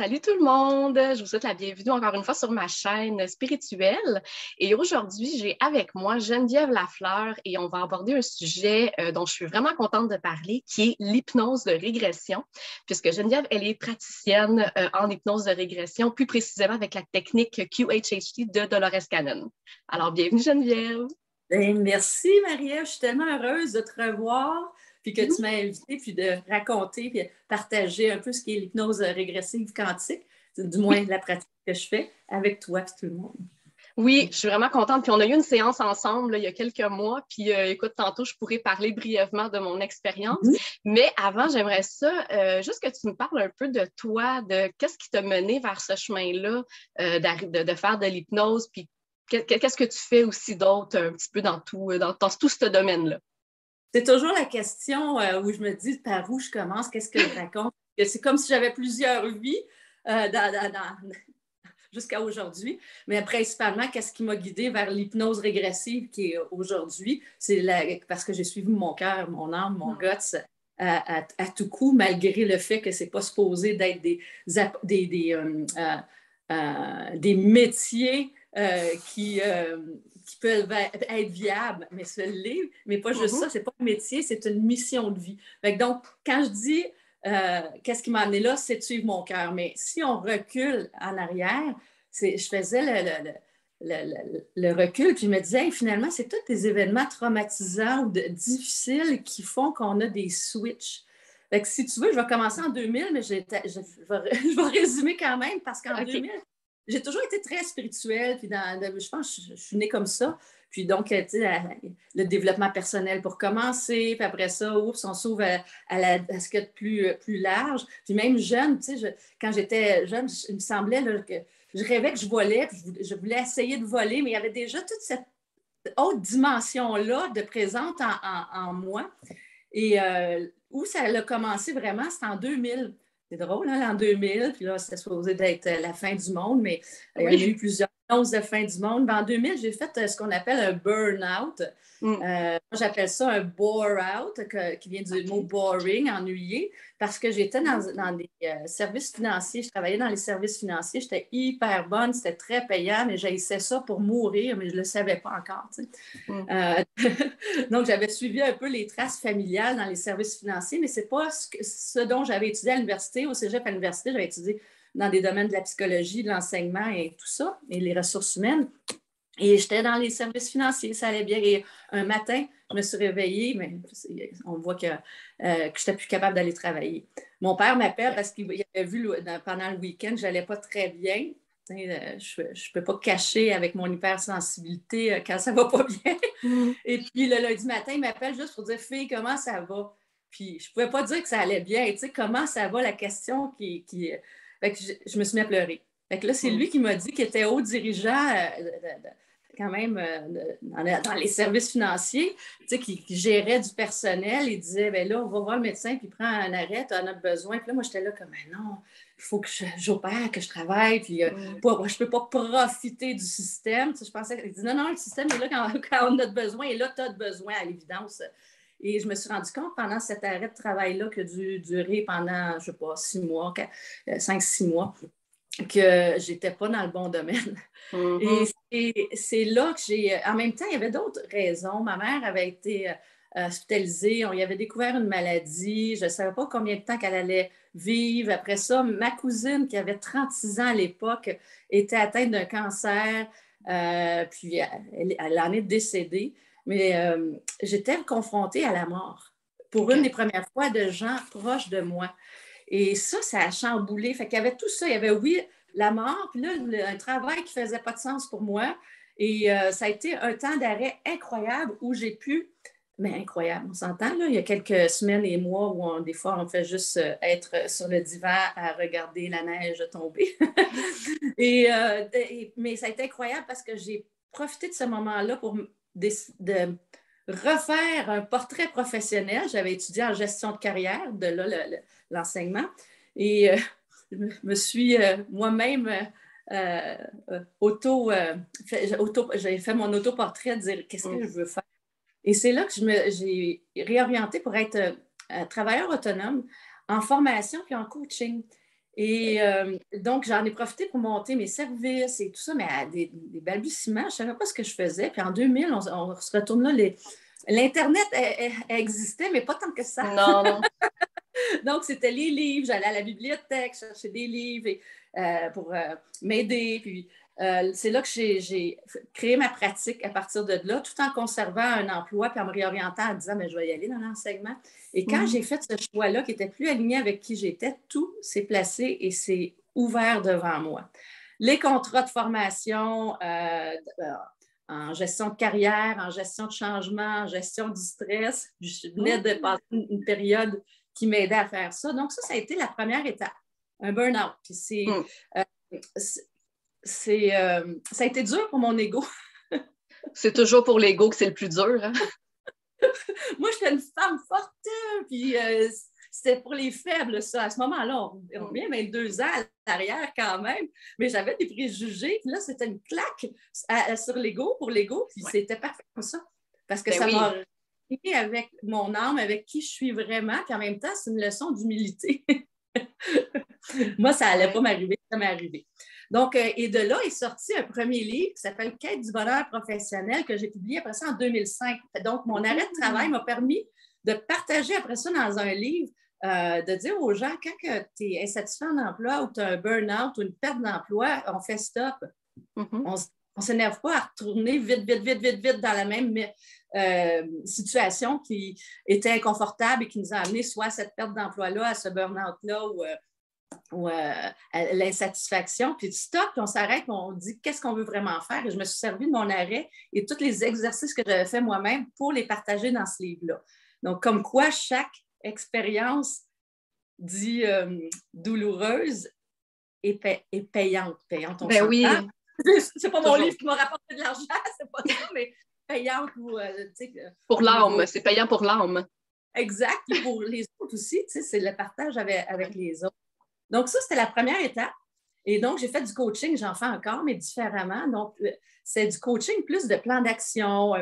Salut tout le monde! Je vous souhaite la bienvenue encore une fois sur ma chaîne spirituelle. Et aujourd'hui, j'ai avec moi Geneviève Lafleur et on va aborder un sujet dont je suis vraiment contente de parler, qui est l'hypnose de régression, puisque Geneviève, elle est praticienne en hypnose de régression, plus précisément avec la technique QHHT de Dolores Cannon. Alors, bienvenue Geneviève! Bien, merci Marie-Ève, je suis tellement heureuse de te revoir, puis que tu m'as invitée, puis de raconter, puis de partager un peu ce qu'est l'hypnose régressive quantique, du moins la pratique que je fais avec toi et tout le monde. Oui, je suis vraiment contente. Puis on a eu une séance ensemble là, il y a quelques mois. Puis écoute, tantôt, je pourrais parler brièvement de mon expérience. Mais avant, j'aimerais ça, juste que tu me parles un peu de toi, de qu'est-ce qui t'a mené vers ce chemin-là, de faire de l'hypnose, puis qu'est-ce que tu fais aussi d'autre un petit peu dans tout ce domaine-là? C'est toujours la question où je me dis par où je commence, qu'est-ce que je raconte. C'est comme si j'avais plusieurs vies jusqu'à aujourd'hui. Mais principalement, qu'est-ce qui m'a guidée vers l'hypnose régressive qui est aujourd'hui? Parce que j'ai suivi mon cœur, mon âme, mon guts à tout coup, malgré le fait que c'est pas supposé d'être des métiers qui peuvent être viables, mais ce l'est. Mais pas juste ça, c'est pas un métier, c'est une mission de vie. Donc, quand je dis qu'est-ce qui m'a amené là, c'est de suivre mon cœur. Mais si on recule en arrière, je faisais le recul, puis je me disais, hey, finalement, c'est tous des événements traumatisants ou difficiles qui font qu'on a des switches. Fait que si tu veux, je vais commencer en 2000, mais je vais résumer quand même, parce qu'en 2000, j'ai toujours été très spirituelle, puis je pense que je suis née comme ça. Puis donc, tu sais, le développement personnel pour commencer, puis après ça, oups, on s'ouvre à ce qu'il y a de plus large. Puis même jeune, tu sais, quand j'étais jeune, il me semblait là, que je rêvais que je volais, puis je voulais essayer de voler, mais il y avait déjà toute cette autre dimension-là de présente en moi. Et où ça a commencé vraiment, c'était en 2000. C'est drôle, hein, l'an 2000, puis là, c'était supposé d'être la fin du monde, mais il y en a eu plusieurs annonces de fin du monde. Mais en 2000, j'ai fait ce qu'on appelle un burn-out. Moi, j'appelle ça un bore-out, qui vient du mot boring, ennuyé, parce que j'étais dans des services financiers. Je travaillais dans les services financiers. J'étais hyper bonne, c'était très payant, mais j'haïssais ça pour mourir, mais je ne le savais pas encore. Tu sais. Donc, j'avais suivi un peu les traces familiales dans les services financiers, mais ce n'est pas ce dont j'avais étudié à l'université. Au cégep à l'université, j'avais étudié dans des domaines de la psychologie, de l'enseignement et tout ça, et les ressources humaines. Et j'étais dans les services financiers, ça allait bien. Et un matin, je me suis réveillée, mais on voit que je n'étais plus capable d'aller travailler. Mon père m'appelle parce qu'il avait vu pendant le week-end que je n'allais pas très bien. Je ne peux pas cacher avec mon hypersensibilité quand ça ne va pas bien. Et puis le lundi matin, il m'appelle juste pour dire, fille, comment ça va? Puis je ne pouvais pas dire que ça allait bien. Tu sais, comment ça va, la question Fait que je me suis mis à pleurer. Fait que là, c'est lui qui m'a dit qu'il était haut dirigeant quand même dans les services financiers, tu sais, qui gérait du personnel. Il disait, ben là, on va voir le médecin, puis prend un arrêt, tu en as besoin. Puis là, moi, j'étais là comme, mais non, il faut que j'opère, que je travaille, puis je ne peux pas profiter du système. Tu sais, je pensais qu'il dit, non, le système est là quand on a besoin, et là, tu as besoin à l'évidence. Et je me suis rendu compte pendant cet arrêt de travail-là qui a dû durer pendant, je ne sais pas, 5-6 mois, que j'étais pas dans le bon domaine. Et c'est là que en même temps, il y avait d'autres raisons. Ma mère avait été hospitalisée, on y avait découvert une maladie, je ne savais pas combien de temps qu'elle allait vivre. Après ça, ma cousine, qui avait 36 ans à l'époque, était atteinte d'un cancer, puis elle en est décédée. Mais j'étais confrontée à la mort pour une des premières fois de gens proches de moi. Et ça a chamboulé. Fait qu'il y avait tout ça. Il y avait, oui, la mort, puis là, un travail qui ne faisait pas de sens pour moi. Et ça a été un temps d'arrêt incroyable où j'ai pu, mais incroyable, on s'entend, là, il y a quelques semaines et mois où des fois, on fait juste être sur le divan à regarder la neige tomber. Mais ça a été incroyable parce que j'ai profité de ce moment-là pour de refaire un portrait professionnel. J'avais étudié en gestion de carrière, de là l'enseignement. Et je me suis moi-même j'ai fait mon autoportrait de dire qu'est-ce que je veux faire. Et c'est là que j'ai réorienté pour être travailleur autonome en formation puis en coaching. Et donc, j'en ai profité pour monter mes services et tout ça, mais à des balbutiements, je ne savais pas ce que je faisais. Puis en 2000, on se retourne là, l'Internet existait, mais pas tant que ça. Non, non. Donc, c'était les livres. J'allais à la bibliothèque chercher des livres pour m'aider. Puis, c'est là que j'ai créé ma pratique à partir de là, tout en conservant un emploi puis en me réorientant en disant, mais je vais y aller dans l'enseignement. Et quand j'ai fait ce choix-là, qui était plus aligné avec qui j'étais, tout s'est placé et s'est ouvert devant moi. Les contrats de formation en gestion de carrière, en gestion de changement, en gestion du stress. Je venais de passer une période qui m'aidait à faire ça. Donc, ça a été la première étape, un burn-out. Puis ça a été dur pour mon ego. C'est toujours pour l'ego que c'est le plus dur. Hein? Moi, j'étais une femme forte, puis c'était pour les faibles, ça. À ce moment-là, on revient 22 ans à l'arrière quand même, mais j'avais des préjugés. Puis là, c'était une claque sur l'ego, pour l'ego, puis c'était parfait pour ça. Parce que ça m'a réuni avec mon âme, avec qui je suis vraiment, puis en même temps, c'est une leçon d'humilité. Moi, ça n'allait pas m'arriver, ça m'est arrivé. Donc, et de là est sorti un premier livre qui s'appelle Quête du bonheur professionnel que j'ai publié après ça en 2005. Donc, mon arrêt de travail m'a permis de partager après ça dans un livre, de dire aux gens, quand tu es insatisfait en emploi ou tu as un burn-out ou une perte d'emploi, on fait stop. On ne s'énerve pas à retourner vite dans la même situation qui était inconfortable et qui nous a amené soit à cette perte d'emploi-là, à ce burn-out-là ou à l'insatisfaction. Puis stop, puis on s'arrête, on dit qu'est-ce qu'on veut vraiment faire. Et je me suis servi de mon arrêt et tous les exercices que j'avais fait moi-même pour les partager dans ce livre-là. Donc, comme quoi chaque expérience dit douloureuse est payante. Payante, on s'entend. Oui. C'est pas mon livre qui m'a rapporté de l'argent, c'est pas ça, mais payante ou... pour l'âme, c'est payant pour l'âme. Exact, et pour les autres aussi, c'est le partage avec les autres. Donc, ça, c'était la première étape. Et donc, j'ai fait du coaching, j'en fais encore, mais différemment. Donc, c'est du coaching plus de plans d'action,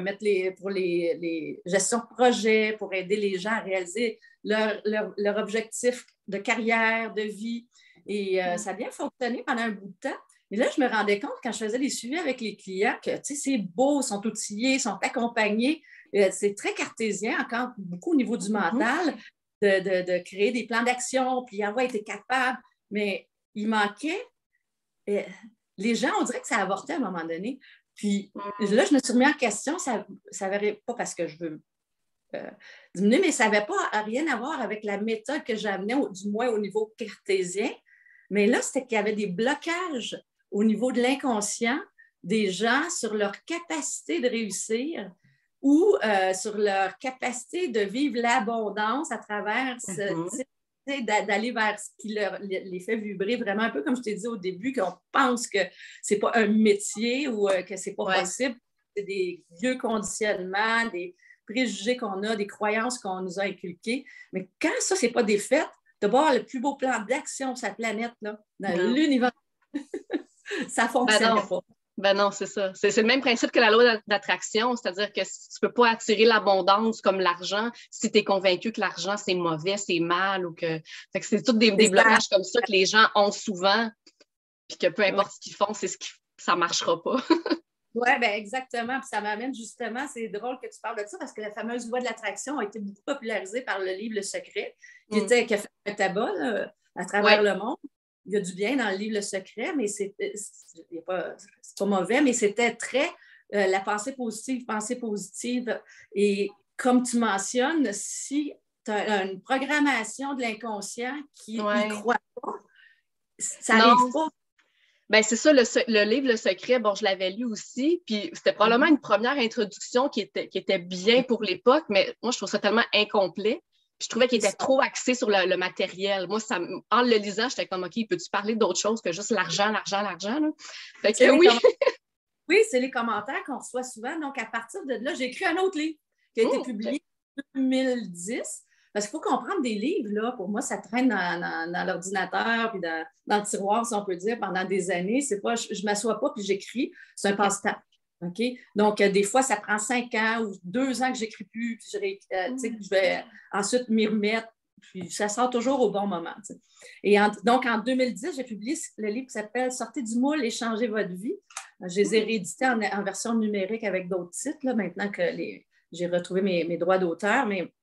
pour les gestions de projet, pour aider les gens à réaliser leur objectif de carrière, de vie. Et ça a bien fonctionné pendant un bout de temps. Mais là, je me rendais compte, quand je faisais des suivis avec les clients, que c'est beau, ils sont outillés, ils sont accompagnés. C'est très cartésien, encore beaucoup au niveau du mental, de créer des plans d'action, puis avoir été capable. Mais il manquait... les gens, on dirait que ça avortait à un moment donné. Puis là, je me suis remis en question. Ça n'avait pas parce que je veux diminuer, mais ça n'avait pas rien à voir avec la méthode que j'amenais, du moins au niveau cartésien. Mais là, c'était qu'il y avait des blocages au niveau de l'inconscient des gens sur leur capacité de réussir ou sur leur capacité de vivre l'abondance à travers d'aller vers ce qui les fait vibrer vraiment, un peu comme je t'ai dit au début, qu'on pense que ce n'est pas un métier ou que ce n'est pas possible. C'est des vieux conditionnements, des préjugés qu'on a, des croyances qu'on nous a inculquées. Mais quand ça, ce n'est pas des faits, de voir le plus beau plan d'action sur la planète, là, dans l'univers, ça ne fonctionne pas. Ben non, c'est ça. C'est le même principe que la loi d'attraction, c'est-à-dire que tu ne peux pas attirer l'abondance comme l'argent si tu es convaincu que l'argent, c'est mauvais, c'est mal ou que... Fait que c'est tous des blocages comme ça que les gens ont souvent, puis que peu importe ce qu'ils font, ça ne marchera pas. Oui, bien exactement. Puis ça m'amène justement, c'est drôle que tu parles de ça parce que la fameuse loi de l'attraction a été beaucoup popularisée par le livre Le Secret, qui a fait un tabac là, à travers le monde. Il y a du bien dans le livre Le Secret, mais c'est pas mauvais, mais c'était très la pensée positive. Et comme tu mentionnes, si tu as une programmation de l'inconscient qui n'y croit pas, ça n'arrive pas. Ben c'est ça, le livre Le Secret, bon, je l'avais lu aussi, puis c'était probablement une première introduction qui était bien pour l'époque, mais moi, je trouve ça tellement incomplet. Puis je trouvais qu'il était trop axé sur le matériel. Moi, en le lisant, j'étais comme, OK, peux-tu parler d'autre chose que juste l'argent, là? Fait que oui. Oui, c'est les commentaires qu'on reçoit souvent. Donc, à partir de là, j'ai écrit un autre livre qui a été publié en 2010. Parce qu'il faut comprendre des livres, là, pour moi, ça traîne dans l'ordinateur puis dans le tiroir, si on peut dire, pendant des années. C'est pas, je ne m'assois pas puis j'écris. C'est un passe-temps. OK? Donc, des fois, ça prend 5 ans ou 2 ans que je n'écris plus. Puis je vais ensuite m'y remettre. Puis ça sort toujours au bon moment. Tu sais. Et donc, en 2010, j'ai publié le livre qui s'appelle « Sortez du moule et changez votre vie ». Je les ai réédités en version numérique avec d'autres titres, là, maintenant que j'ai retrouvé mes droits d'auteur. Mais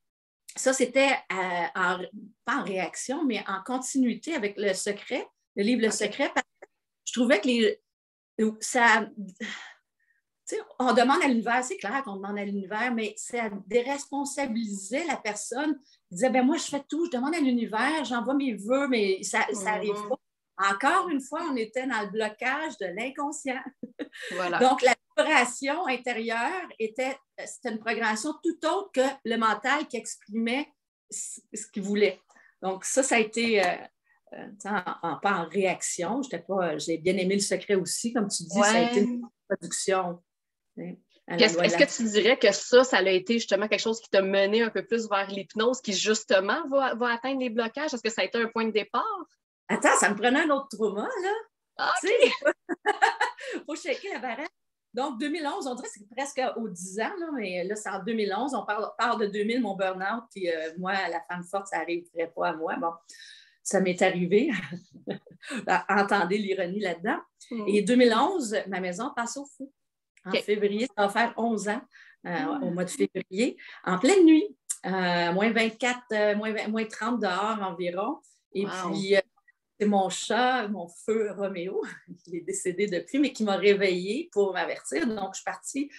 ça, c'était pas en réaction, mais en continuité avec Le Secret, le livre Le Secret, parce que je trouvais que ça... Tu sais, on demande à l'univers, c'est clair qu'on demande à l'univers, mais ça déresponsabilisait la personne. Il disait, ben moi, je fais tout, je demande à l'univers, j'envoie mes vœux, mais ça n'arrive pas. Encore une fois, on était dans le blocage de l'inconscient. Voilà. Donc, la vibration intérieure c'était une programmation tout autre que le mental qui exprimait ce qu'il voulait. Donc, ça a été... pas en réaction. J'ai bien aimé Le Secret aussi, comme tu dis, ça a été une production. Est-ce que tu dirais que ça a été justement quelque chose qui t'a mené un peu plus vers l'hypnose, qui justement va atteindre les blocages? Est-ce que ça a été un point de départ? Attends, ça me prenait un autre trauma, là. Ah, OK! Faut checker la barrette. Donc, 2011, on dirait que c'est presque aux 10 ans, là, mais là, c'est en 2011. On parle de 2000, mon burn-out, puis moi, la femme forte, ça n'arriverait pas à moi. Bon, ça m'est arrivé. Entendez l'ironie là-dedans. Et 2011, ma maison passe au feu. En février, ça va faire 11 ans, au mois de février, en pleine nuit, moins 24, moins 30 dehors environ. Et puis, c'est mon chat, mon feu Roméo, il est décédé depuis, mais qui m'a réveillée pour m'avertir. Donc, je suis partie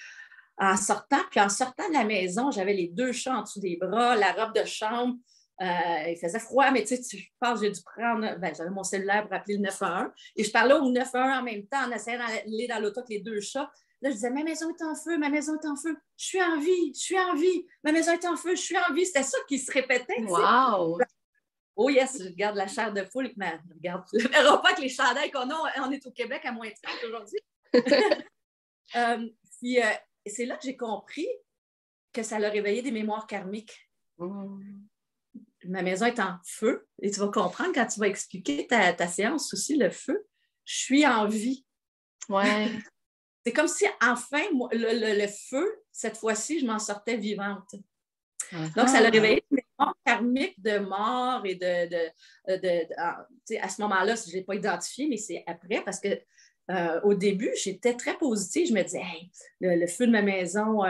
en sortant. Puis, en sortant de la maison, j'avais les 2 chats en dessous des bras, la robe de chambre. Il faisait froid, mais tu sais, je pense que j'ai dû prendre... j'avais mon cellulaire pour appeler le 911. Et je parlais au 911 en même temps, en essayant d'aller dans l'auto avec les 2 chats. Là, je disais, ma maison est en feu, ma maison est en feu. Je suis en vie, je suis en vie. Ma maison est en feu, je suis en vie. C'était ça qui se répétait. Wow! Oh yes, je garde la chair de poule. Mais regarde, tu ne verras pas que les chandails qu'on a, on est au Québec à moins 30 aujourd'hui. Puis, c'est là que j'ai compris que ça l'a réveillé des mémoires karmiques. Ma maison est en feu. Et tu vas comprendre quand tu vas expliquer ta séance aussi, le feu. Je suis en vie. Ouais. C'est comme si, enfin, le feu, cette fois-ci, je m'en sortais vivante. Donc, ça l'a réveillé une mémoire karmique de mort et à ce moment-là, je ne l'ai pas identifié, mais c'est après parce que au début, j'étais très positive. Je me disais, hey, le feu de ma maison,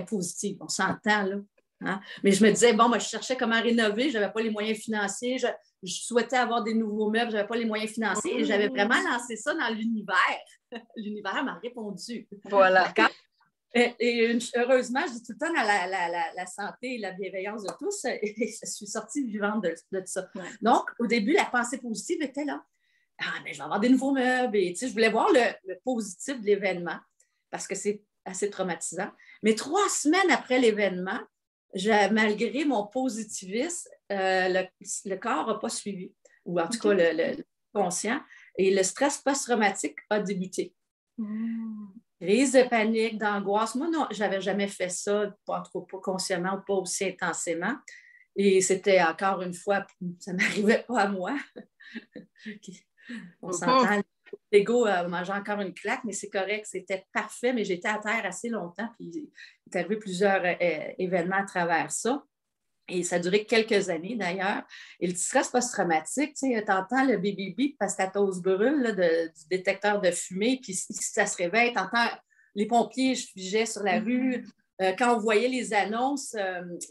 positive, on s'entend, là. Hein? Mais je me disais, bon, moi, je cherchais comment rénover, je n'avais pas les moyens financiers, je souhaitais avoir des nouveaux meubles, je n'avais pas les moyens financiers et j'avais vraiment lancé ça dans l'univers. L'univers m'a répondu. Voilà. Et heureusement, je dis tout le temps dans la santé et la bienveillance de tous, et je suis sortie vivante de ça. Ouais. Donc, au début, la pensée positive était là. Ah, mais je vais avoir des nouveaux meubles. Et, je voulais voir le positif de l'événement parce que c'est assez traumatisant. Mais 3 semaines après l'événement, malgré mon positivisme, le corps n'a pas suivi, ou en tout cas le conscient, et le stress post-traumatique a débuté. Crise de panique, d'angoisse. Moi, non, je n'avais jamais fait ça, pas consciemment ou pas aussi intensément. Et c'était encore une fois, ça ne m'arrivait pas à moi. On s'entend, l'ego mangeait encore une claque, mais c'est correct, c'était parfait, mais j'étais à terre assez longtemps, puis il est arrivé plusieurs événements à travers ça. Et ça a duré quelques années, d'ailleurs. Et le stress post-traumatique, tu entends le bip bip parce que ta toast brûle là, du détecteur de fumée, puis si ça se réveille, tu entends les pompiers figeaient sur la rue. Quand on voyait les annonces,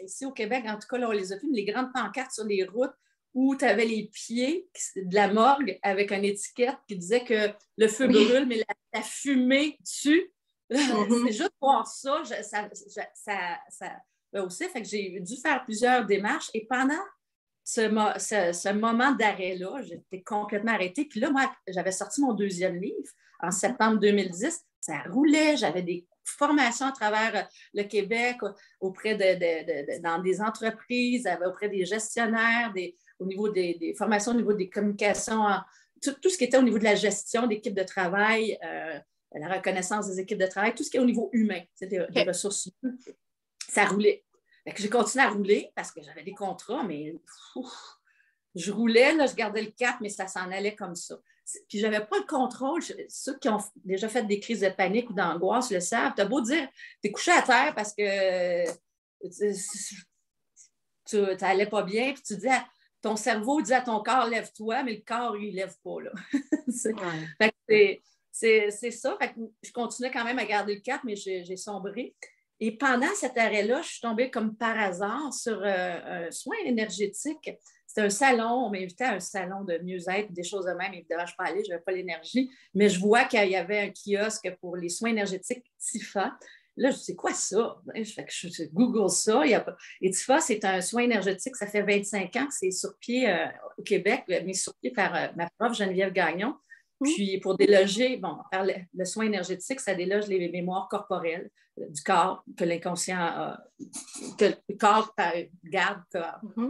ici au Québec, en tout cas, là, on les a vues, les grandes pancartes sur les routes où tu avais les pieds de la morgue avec une étiquette qui disait que le feu brûle, mais la fumée tue. C'est juste voir ça, aussi, fait que j'ai dû faire plusieurs démarches et pendant ce moment d'arrêt-là, j'étais complètement arrêtée. Puis là, moi, j'avais sorti mon 2e livre en septembre 2010. Ça roulait, j'avais des formations à travers le Québec auprès dans des entreprises, auprès des gestionnaires, au niveau des formations au niveau des communications, tout ce qui était au niveau de la gestion d'équipes de travail, la reconnaissance des équipes de travail, tout ce qui est au niveau humain, des ressources humaines. Ça roulait. J'ai continué à rouler parce que j'avais des contrats, mais je roulais, là, je gardais le cap, mais ça s'en allait comme ça. Puis je n'avais pas le contrôle. Ceux qui ont déjà fait des crises de panique ou d'angoisse le savent. Tu as beau dire, tu es couché à terre parce que tu tu n'allais pas bien, puis tu dis ton cerveau dit à ton corps, lève-toi, mais le corps, il ne lève pas. Là. C'est ça. Fait que je continuais quand même à garder le cap, mais j'ai sombré. Et pendant cet arrêt-là, je suis tombée comme par hasard sur un soin énergétique. C'était un salon, on m'invitait à un salon de mieux-être, des choses de même. Évidemment, je ne suis pas allée, je n'avais pas l'énergie, mais je vois qu'il y avait un kiosque pour les soins énergétiques TIFA. Là, je dis, c'est quoi ça? Je Google ça. Et TIFA, c'est un soin énergétique, ça fait 25 ans que c'est sur pied au Québec, mis sur pied par ma prof Geneviève Gagnon. Puis pour déloger, par le soin énergétique, ça déloge les mémoires corporelles du corps que l'inconscient que le corps garde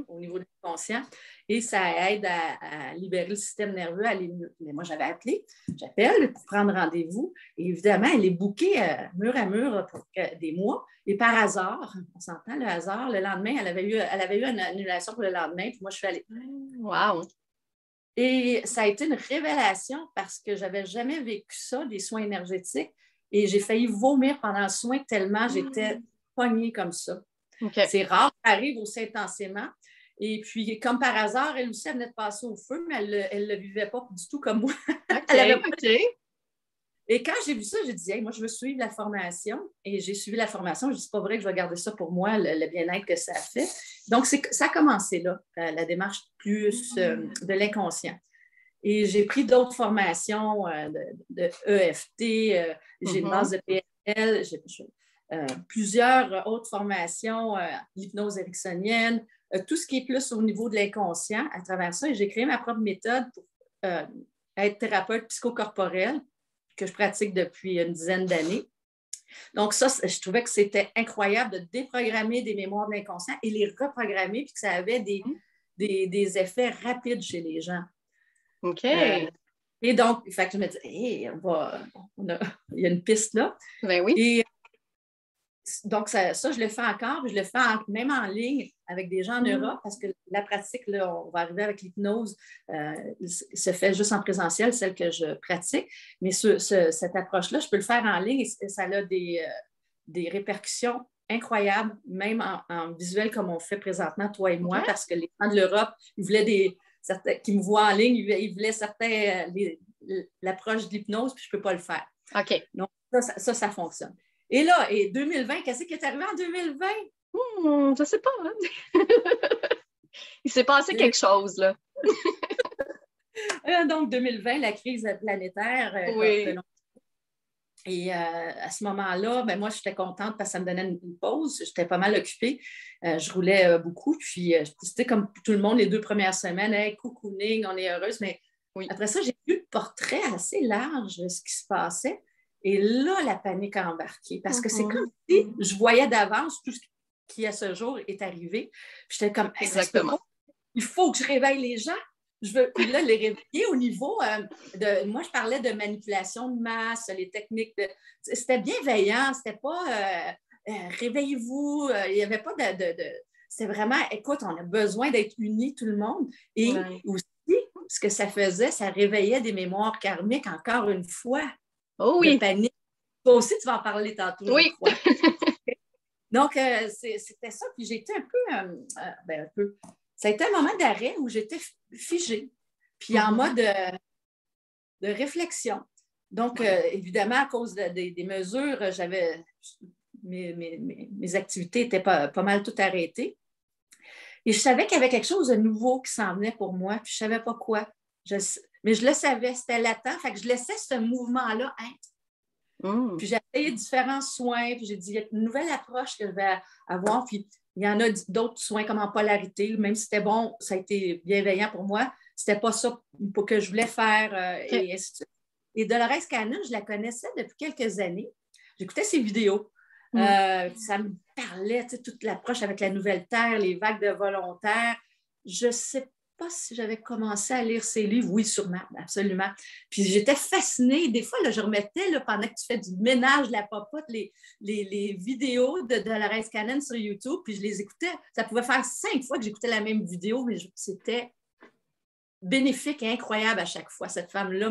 au niveau de l'inconscient. Et ça aide à libérer le système nerveux. Mais moi, j'appelle pour prendre rendez-vous. Et évidemment, elle est bookée mur à mur pour des mois. Et par hasard, on s'entend le hasard, le lendemain, elle avait eu une annulation pour le lendemain. Puis moi, je suis allée. Wow! Et ça a été une révélation parce que je n'avais jamais vécu ça, des soins énergétiques. Et j'ai failli vomir pendant le soin tellement j'étais pognée comme ça. Okay. C'est rare, ça arrive aussi intensément. Et puis, comme par hasard, elle aussi, elle venait de passer au feu, mais elle ne le vivait pas du tout comme moi. OK. Et quand j'ai vu ça, j'ai dit, hey, moi, je veux suivre la formation. Et j'ai suivi la formation. Je dis, c'est pas vrai que je vais garder ça pour moi, le bien-être que ça a fait. Donc, ça a commencé là, la démarche plus de l'inconscient. Et j'ai pris d'autres formations de EFT, j'ai une base de PNL, plusieurs autres formations, l'hypnose ericksonienne, tout ce qui est plus au niveau de l'inconscient à travers ça. Et j'ai créé ma propre méthode pour être thérapeute psychocorporelle que je pratique depuis une dizaine d'années. Donc ça, je trouvais que c'était incroyable de déprogrammer des mémoires de l'inconscient et les reprogrammer, puis que ça avait des effets rapides chez les gens. OK. Et donc, fait que je me dis, hey, il y a une piste là. Ben oui. Et donc, ça, je le fais encore, je le fais même en ligne avec des gens en Europe, parce que la pratique, là, on va arriver avec l'hypnose, se fait juste en présentiel, celle que je pratique. Mais cette approche-là, je peux le faire en ligne et ça a des répercussions incroyables, même en visuel comme on fait présentement, toi et moi, parce que les gens de l'Europe, ils voulaient qui me voient en ligne, ils voulaient l'approche de l'hypnose, puis je ne peux pas le faire. OK. Donc, ça fonctionne. Et là, 2020, qu'est-ce qui est arrivé en 2020? Je ne sais pas. Hein? Il s'est passé quelque chose, là. Donc, 2020, la crise planétaire. Oui. Et à ce moment-là, moi, j'étais contente parce que ça me donnait une pause. J'étais pas mal occupée. Je roulais beaucoup. Puis, c'était comme tout le monde les 2 premières semaines. Hey, cocooning, on est heureuse. Mais après ça, j'ai vu le portrait assez large de ce qui se passait. Et là, la panique a embarqué. Parce que c'est comme si je voyais d'avance tout ce qui, à ce jour, est arrivé. J'étais comme, hey, exactement. Il faut que je réveille les gens. Puis là, les réveiller au niveau moi, je parlais de manipulation de masse, les techniques c'était bienveillant, c'était pas réveillez-vous, il n'y avait pas c'était vraiment, écoute, on a besoin d'être unis, tout le monde. Et aussi, ce que ça faisait, ça réveillait des mémoires karmiques, encore une fois. Oh oui. De panique. Toi aussi, tu vas en parler tantôt, je crois. Donc, c'était ça. Puis j'étais un peu... Ça a été un moment d'arrêt où j'étais figée, puis en mode de réflexion. Donc, évidemment, à cause des mesures, j'avais mes activités étaient pas mal toutes arrêtées. Et je savais qu'il y avait quelque chose de nouveau qui s'en venait pour moi, puis je ne savais pas quoi. Mais je le savais, c'était latent, fait que je laissais ce mouvement-là être. Puis j'ai essayé différents soins, puis j'ai dit, il y a une nouvelle approche que je vais avoir, puis il y en a d'autres soins comme en polarité, même si c'était bon, ça a été bienveillant pour moi, c'était pas ça que je voulais faire. Et Dolores Cannon, je la connaissais depuis quelques années. J'écoutais ses vidéos. Ça me parlait, toute l'approche avec la nouvelle Terre, les vagues de volontaires. Je ne sais pas si j'avais commencé à lire ses livres. Oui, sûrement, absolument. Puis j'étais fascinée. Des fois, là, je remettais, là, pendant que tu fais du ménage de la popote, les vidéos de Dolores Cannon sur YouTube, puis je les écoutais. Ça pouvait faire 5 fois que j'écoutais la même vidéo, mais c'était bénéfique et incroyable à chaque fois. Cette femme-là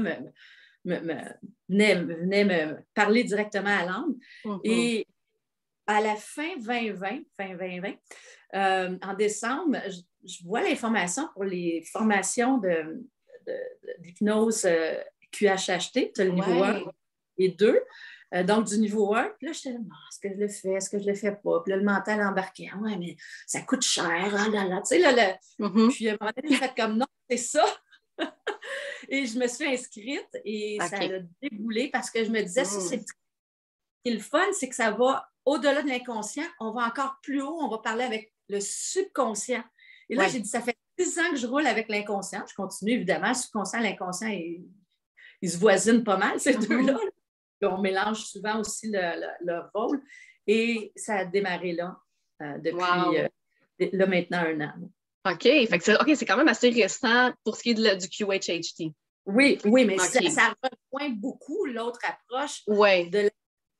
venait me parler directement à l'âme. Et à la fin 2020, en décembre, je vois l'information pour les formations d'hypnose QHHT, tu as le niveau 1 et 2. Donc, du niveau 1, puis là, j'étais là, est-ce que je le fais, est-ce que je le fais pas? Puis là, le mental embarqué, ouais, mais ça coûte cher, ah là là, tu sais, là, Puis à un moment donné, j'ai fait comme, non, c'est ça. Et je me suis inscrite et ça a déboulé parce que je me disais, ça, c'est le fun, c'est que ça va au-delà de l'inconscient, on va encore plus haut, on va parler avec le subconscient. Et là, j'ai dit, ça fait 10 ans que je roule avec l'inconscient. Je continue, évidemment, le subconscient, l'inconscient, ils se voisinent pas mal, ces deux-là. Puis on mélange souvent aussi leur rôle. Et ça a démarré là, depuis là maintenant 1 an. OK. Fait que c'est quand même assez récent pour ce qui est du QHHT. Oui, mais ça rejoint beaucoup l'autre approche de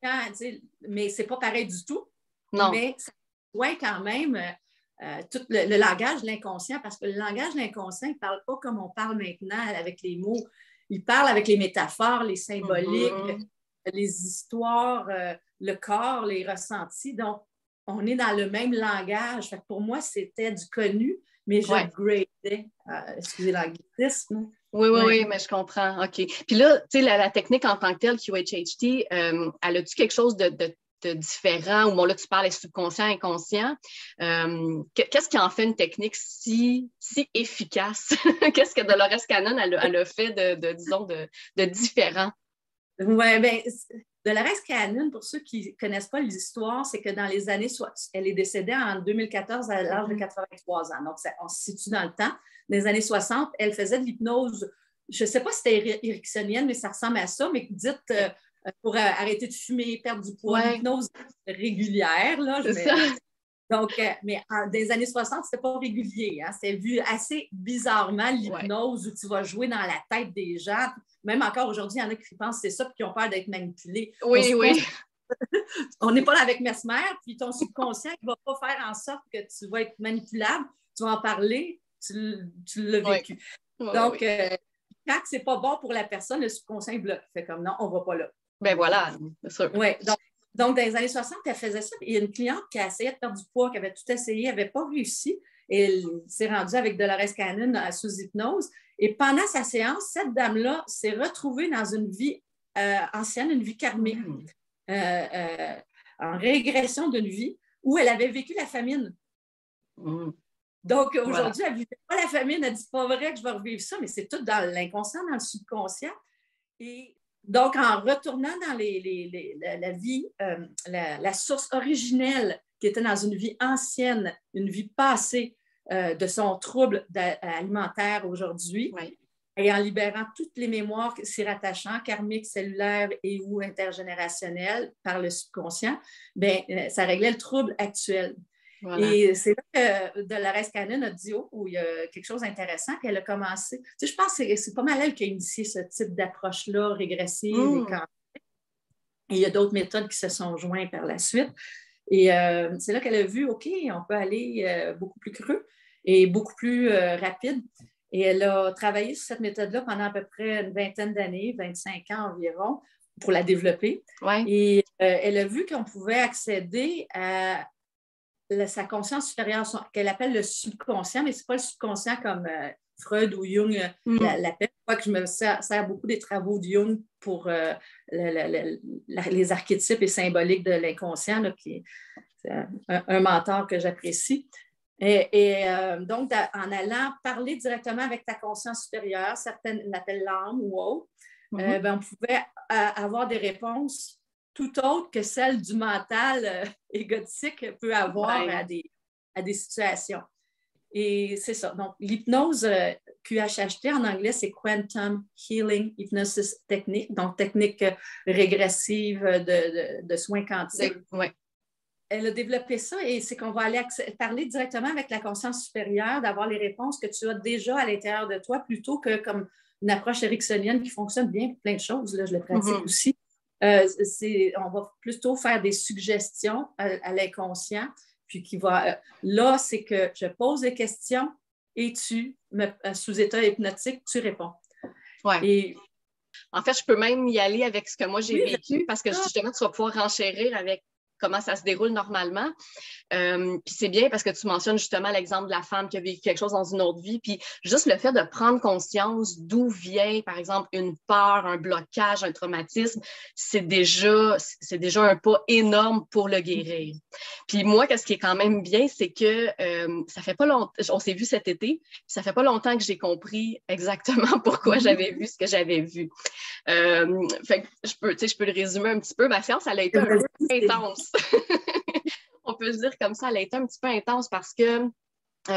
l'inconscient, mais c'est pas pareil du tout. Non. Mais ça rejoint quand même tout le langage de l'inconscient, parce que le langage de l'inconscient, il ne parle pas comme on parle maintenant avec les mots. Il parle avec les métaphores, les symboliques, les histoires, le corps, les ressentis. Donc, on est dans le même langage. Fait que pour moi, c'était du connu, mais j'upgradais. Excusez l'anglicisme. Oui, mais je comprends. OK. Puis là, tu sais, la technique en tant que telle, QHHT, elle a-tu quelque chose de différent? Ou bon, là, tu parles subconscient, inconscient. Qu'est-ce qui en fait une technique si efficace? Qu'est-ce que Dolores Cannon, elle a fait de différent? Oui, bien, Dolores Cannon, pour ceux qui ne connaissent pas l'histoire, c'est que dans les années... Elle est décédée en 2014 à l'âge de 83 ans. Donc, on se situe dans le temps. Dans les années 60, elle faisait de l'hypnose. Je ne sais pas si c'était ericksonienne, mais ça ressemble à ça, mais dites pour arrêter de fumer, perdre du poids, l'hypnose régulière. Là, donc, mais dans les années 60, c'était pas régulier. Hein? C'était vu assez bizarrement, l'hypnose, où tu vas jouer dans la tête des gens. Même encore aujourd'hui, il y en a qui pensent que c'est ça et qui ont peur d'être manipulés. Oui. On n'est pas là avec Mesmer, puis ton subconscient ne va pas faire en sorte que tu vas être manipulable. Tu vas en parler, tu l'as vécu. Donc, quand c'est pas bon pour la personne, le subconscient bloque. Fait comme non, on ne va pas là. Ben voilà, c'est sûr. Oui, donc, dans les années 60, elle faisait ça. Il y a une cliente qui a essayé de perdre du poids, qui avait tout essayé, n'avait pas réussi. Et elle s'est rendue avec Dolores Cannon sous hypnose. Et pendant sa séance, cette dame-là s'est retrouvée dans une vie ancienne, une vie karmique, en régression d'une vie où elle avait vécu la famine. Donc, aujourd'hui, elle ne vivait pas la famine. Elle dit, c'est pas vrai que je vais revivre ça, mais c'est tout dans l'inconscient, dans le subconscient. Et donc, en retournant dans la vie, la source originelle qui était dans une vie ancienne, une vie passée de son trouble alimentaire aujourd'hui, et en libérant toutes les mémoires s'y rattachant, karmiques, cellulaires et ou intergénérationnelles par le subconscient, bien, ça réglait le trouble actuel. Voilà. Et c'est là que Dolores Cannon a dit il y a quelque chose d'intéressant, qu'elle a commencé. Tu sais, je pense que c'est pas mal elle qui a initié ce type d'approche-là, régressive. Et il y a d'autres méthodes qui se sont jointes par la suite. Et c'est là qu'elle a vu, OK, on peut aller beaucoup plus creux et beaucoup plus rapide. Et elle a travaillé sur cette méthode-là pendant à peu près une vingtaine d'années, 25 ans environ, pour la développer. Et elle a vu qu'on pouvait accéder à sa conscience supérieure, qu'elle appelle le subconscient, mais ce n'est pas le subconscient comme Freud ou Jung l'appelle. Je crois que je me sers beaucoup des travaux de Jung pour les archétypes et symboliques de l'inconscient, là, qui est un mentor que j'apprécie. Et donc, en allant parler directement avec ta conscience supérieure, certaines l'appellent l'âme ou autre, on pouvait avoir des réponses tout autre que celle du mental égotique peut avoir à des situations. Et c'est ça. Donc, l'hypnose QHHT, en anglais, c'est Quantum Healing Hypnosis Technique, donc technique régressive de soins quantiques. Elle a développé ça et c'est qu'on va aller parler directement avec la conscience supérieure, d'avoir les réponses que tu as déjà à l'intérieur de toi, plutôt que comme une approche ericksonienne qui fonctionne bien pour plein de choses. Là, je le pratique aussi. On va plutôt faire des suggestions à l'inconscient, puis qui va... là, c'est que je pose des questions et sous état hypnotique, tu réponds. Et... En fait, je peux même y aller avec ce que moi j'ai vécu, parce que justement, tu vas pouvoir renchérir avec comment ça se déroule normalement. Puis c'est bien parce que tu mentionnes justement l'exemple de la femme qui a vécu quelque chose dans une autre vie. Puis juste le fait de prendre conscience d'où vient, par exemple, une peur, un blocage, un traumatisme, c'est déjà un pas énorme pour le guérir. Puis moi, ce qui est quand même bien, c'est que ça fait pas longtemps, on s'est vu cet été, ça fait pas longtemps que j'ai compris exactement pourquoi j'avais vu ce que j'avais vu. Fait que je peux le résumer un petit peu. Ma séance, elle a été un peu intense. On peut se dire comme ça, elle a été un petit peu intense parce que,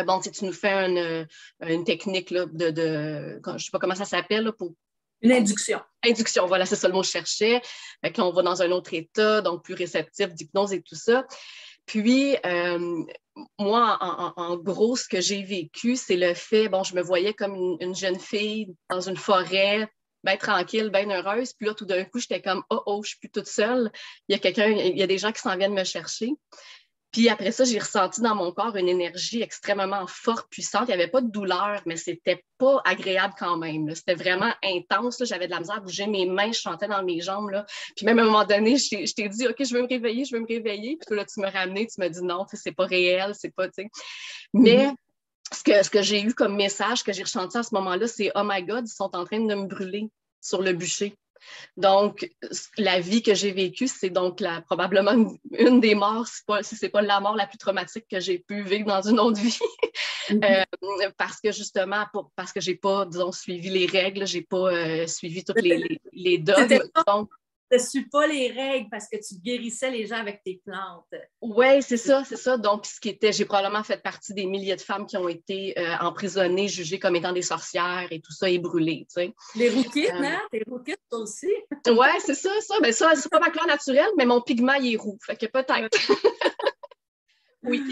bon, tu nous fais une technique là, je ne sais pas comment ça s'appelle. Là, pour une induction. Induction, voilà, c'est ça le mot que je cherchais. Fait que là, on va dans un autre état, donc plus réceptif d'hypnose et tout ça. Puis, moi, en gros, ce que j'ai vécu, c'est le fait, bon, je me voyais comme une jeune fille dans une forêt, bien tranquille, bien heureuse. Puis là, tout d'un coup, j'étais comme, oh, je suis plus toute seule. Il y a des gens qui s'en viennent me chercher. Puis après ça, j'ai ressenti dans mon corps une énergie extrêmement forte, puissante. Il n'y avait pas de douleur, mais c'était pas agréable quand même, là. C'était vraiment intense, là. J'avais de la misère à bouger mes mains, je chantais dans mes jambes, là. Puis même à un moment donné, je t'ai dit, OK, je veux me réveiller. Puis là, tu me ramenais, tu me dis non, c'est pas réel, c'est pas, tu sais. Mais ce que j'ai eu comme message que j'ai ressenti à ce moment-là, c'est oh my God, ils sont en train de me brûler sur le bûcher. Donc, la vie que j'ai vécue, c'est donc probablement une des morts, si ce n'est pas la mort la plus traumatique que j'ai pu vivre dans une autre vie. Parce que justement, parce que je n'ai pas, disons, suivi les règles, je n'ai pas suivi toutes les dogmes. Donc, tu ne suis pas les règles parce que tu guérissais les gens avec tes plantes. Oui, c'est ça. Donc, j'ai probablement fait partie des milliers de femmes qui ont été emprisonnées, jugées comme étant des sorcières et tout ça, et brûlées, tu sais. Les rouquites, hein? Tes rouquites, toi aussi. Oui, c'est ça. Ben ça, c'est pas ma couleur naturelle, mais mon pigment, il est roux. Fait que peut-être. Oui.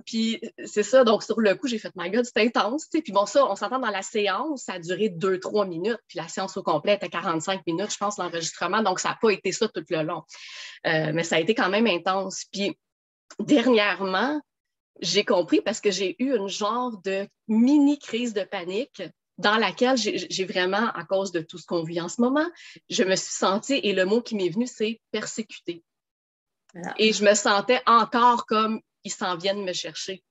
Puis c'est ça, donc sur le coup, j'ai fait, my God, c'est intense. T'sais. Puis bon, ça, on s'entend dans la séance, ça a duré 2-3 minutes, puis la séance au complet était 45 minutes, je pense, l'enregistrement, donc ça n'a pas été ça tout le long. Mais ça a été quand même intense. Puis dernièrement, j'ai compris parce que j'ai eu une genre de mini crise de panique dans laquelle j'ai vraiment, à cause de tout ce qu'on vit en ce moment, je me suis sentie, et le mot qui m'est venu, c'est persécutée. Voilà. Et je me sentais encore comme ils s'en viennent me chercher.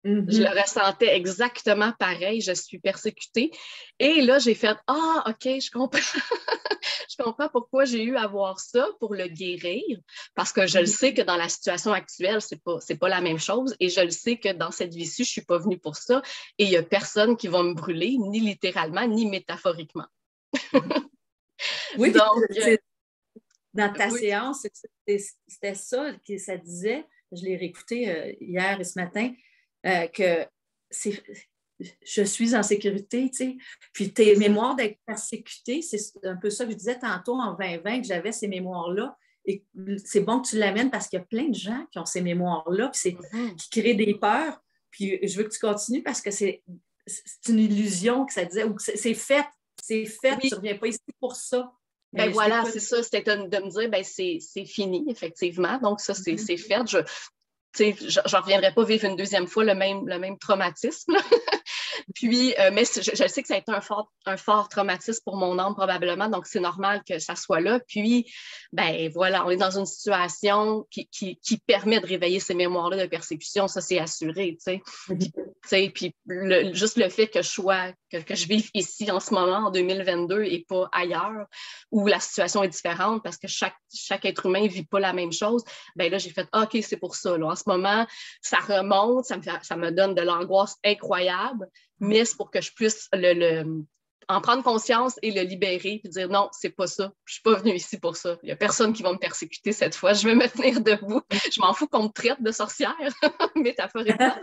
Je le ressentais exactement pareil. Je suis persécutée. Et là, j'ai fait « Ah, OK, je comprends. Je comprends pourquoi j'ai eu à voir ça pour le guérir. Parce que je le sais que dans la situation actuelle, c'est pas la même chose. Et je le sais que dans cette vie-ci, je suis pas venue pour ça. Et il n'y a personne qui va me brûler, ni littéralement, ni métaphoriquement. » Oui, donc, dans ta séance, c'était ça que ça disait, je l'ai réécouté hier et ce matin, que je suis en sécurité, tu sais. Puis tes mémoires d'être persécutée, c'est un peu ça que je disais tantôt en 2020, que j'avais ces mémoires-là. Et c'est bon que tu l'amènes parce qu'il y a plein de gens qui ont ces mémoires-là, puis qui créent des peurs. Puis je veux que tu continues parce que c'est une illusion que ça disait, ou que c'est fait, oui. Tu ne reviens pas ici pour ça. Ben voilà, c'est ça, c'était de me dire, ben c'est fini, effectivement. Donc, ça, c'est fait. Je ne reviendrai pas vivre une deuxième fois le même traumatisme. Puis, mais je sais que ça a été un fort traumatisme pour mon âme, probablement. Donc, c'est normal que ça soit là. Puis, ben voilà, on est dans une situation qui permet de réveiller ces mémoires-là de persécution. Ça, c'est assuré, tu sais. Puis, juste le fait que je vive ici en ce moment, en 2022, et pas ailleurs, où la situation est différente parce que chaque être humain ne vit pas la même chose, ben là, j'ai fait, OK, c'est pour ça. Là. En ce moment, ça remonte, ça me donne de l'angoisse incroyable, mais c'est pour que je puisse en prendre conscience et le libérer puis dire non, c'est pas ça. Je suis pas venue ici pour ça. Il y a personne qui va me persécuter cette fois. Je vais me tenir debout. Je m'en fous qu'on me traite de sorcière, métaphoriquement,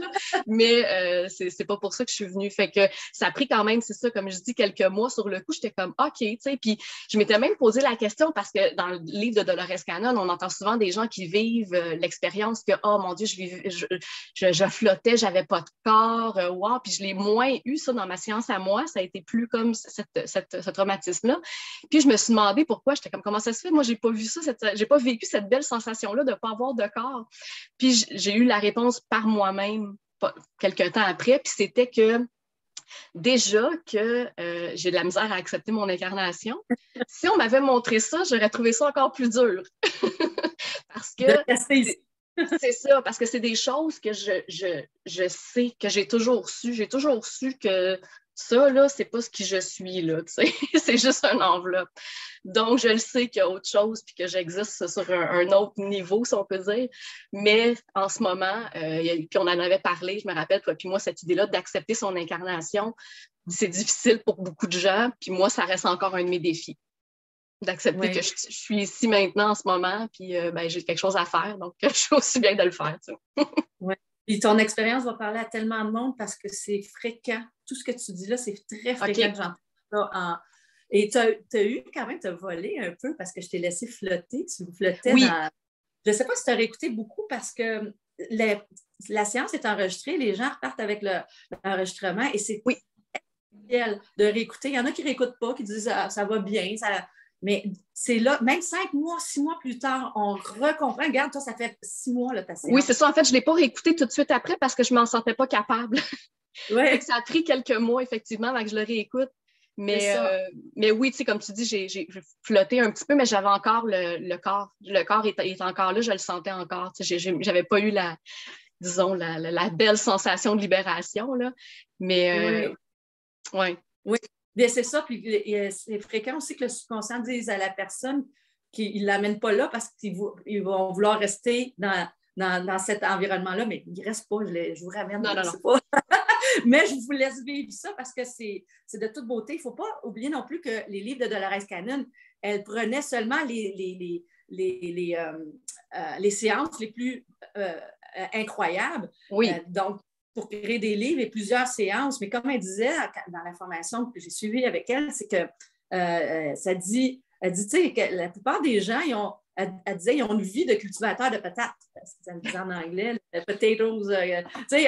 mais c'est pas pour ça que je suis venue. Fait que ça a pris quand même, c'est ça, comme je dis, quelques mois sur le coup. J'étais comme OK, tu sais. Puis je m'étais même posé la question parce que dans le livre de Dolores Cannon, on entend souvent des gens qui vivent l'expérience que oh mon Dieu, je flottais, j'avais pas de corps, wow. Puis je l'ai moins eu ça dans ma séance à moi. Ça a été plus comme ce traumatisme-là. Puis je me suis demandé pourquoi. J'étais comme, comment ça se fait? Moi, j'ai pas vu ça, j'ai pas vécu cette belle sensation-là de ne pas avoir de corps. Puis j'ai eu la réponse par moi-même quelques temps après. Puis c'était que déjà que j'ai de la misère à accepter mon incarnation. Si on m'avait montré ça, j'aurais trouvé ça encore plus dur. Parce que de rester ici. c'est ça, parce que c'est des choses que je sais, que j'ai toujours su. J'ai toujours su que ça, là, c'est pas ce qui je suis, là, tu sais. C'est juste une enveloppe. Donc, je le sais qu'il y a autre chose, puis que j'existe sur un autre niveau, si on peut dire. Mais en ce moment, puis on en avait parlé, je me rappelle, toi, puis moi, cette idée-là d'accepter son incarnation, c'est difficile pour beaucoup de gens, puis moi, ça reste encore un de mes défis. D'accepter que je suis ici maintenant en ce moment, puis ben, j'ai quelque chose à faire, donc je suis aussi bien de le faire. Tu sais. Ouais. Puis ton expérience va parler à tellement de monde parce que c'est fréquent. Tout ce que tu dis là, c'est très fréquent que j'entends ça. Et tu as eu quand même, tu as volé un peu parce que je t'ai laissé flotter. Tu flottais dans. Je ne sais pas si tu as réécouté beaucoup parce que la séance est enregistrée, les gens repartent avec l'enregistrement et c'est essentiel de réécouter. Il y en a qui ne réécoutent pas, qui disent ça va bien, mais c'est là, même 5 mois, 6 mois plus tard, on recomprend. Regarde, toi, ça fait 6 mois, là, ta séance. Oui, c'est ça. En fait, je ne l'ai pas réécouté tout de suite après parce que je ne m'en sentais pas capable. Ouais. Ça a pris quelques mois, effectivement, avant que je le réécoute. Mais oui, tu sais, comme tu dis, j'ai flotté un petit peu, mais j'avais encore le corps. Le corps est encore là, je le sentais encore. Tu sais, j'avais pas eu disons, la belle sensation de libération, là. Mais oui. Bien, c'est ça. Puis c'est fréquent aussi que le subconscient dise à la personne qu'il ne l'amène pas là parce qu'ils vont vouloir rester dans cet environnement-là, mais il ne reste pas, je vous ramène. Non. Pas. Mais je vous laisse vivre ça parce que c'est de toute beauté. Il ne faut pas oublier non plus que les livres de Dolores Cannon, elle prenait seulement les séances les plus incroyables. Oui. Donc, pour créer des livres et plusieurs séances. Mais comme elle disait dans la formation que j'ai suivie avec elle, c'est que elle dit, tu sais, que la plupart des gens, elle disait, ils ont une vie de cultivateur de patates. Ça me disait en anglais, potatoes. Tu